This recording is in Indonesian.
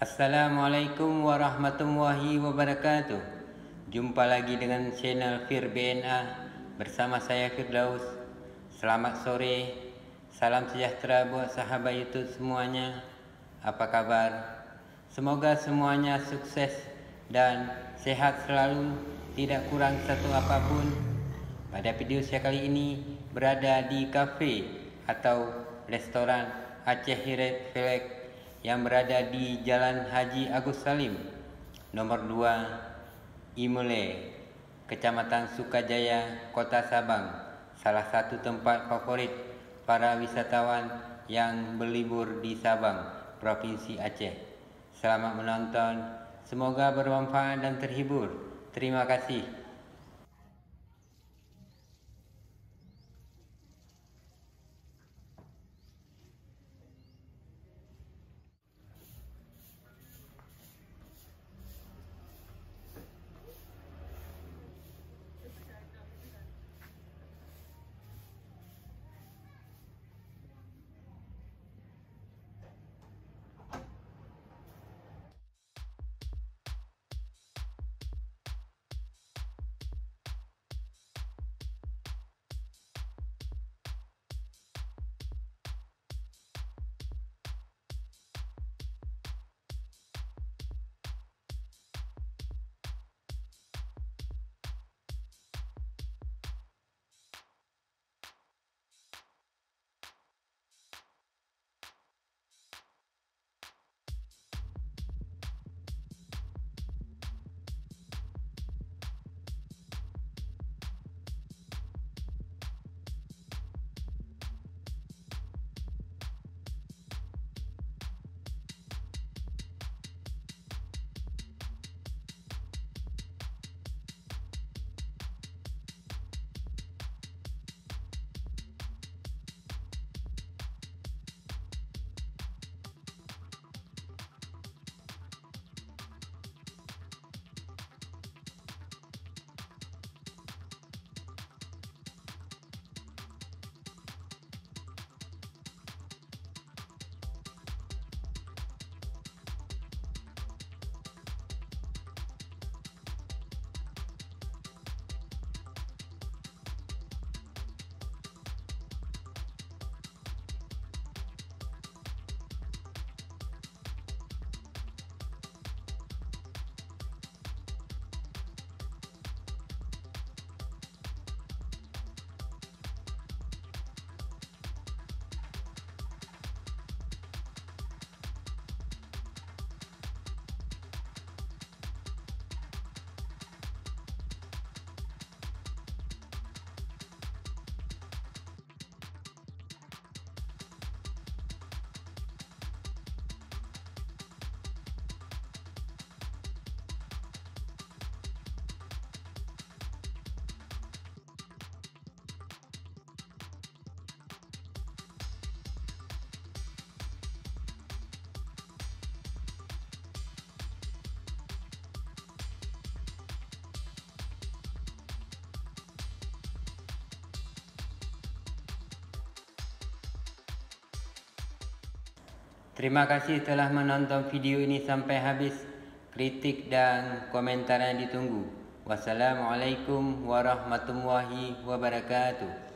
Assalamualaikum warahmatullahi wabarakatuh. Jumpa lagi dengan channel Fir BNA bersama saya Firdaus. Selamat sore, salam sejahtera buat sahabat YouTube semuanya. Apa kabar? Semoga semuanya sukses dan sehat selalu, tidak kurang satu apapun. Pada video saya kali ini berada di kafe atau restoran Aceh Hiret Felek yang berada di Jalan Haji Agus Salim, nomor 2, Imule, Kecamatan Sukajaya, Kota Sabang. Salah satu tempat favorit para wisatawan yang berlibur di Sabang, Provinsi Aceh. Selamat menonton, semoga bermanfaat dan terhibur. Terima kasih. Terima kasih telah menonton video ini sampai habis. Kritik dan komentarnya ditunggu. Wassalamualaikum warahmatullahi wabarakatuh.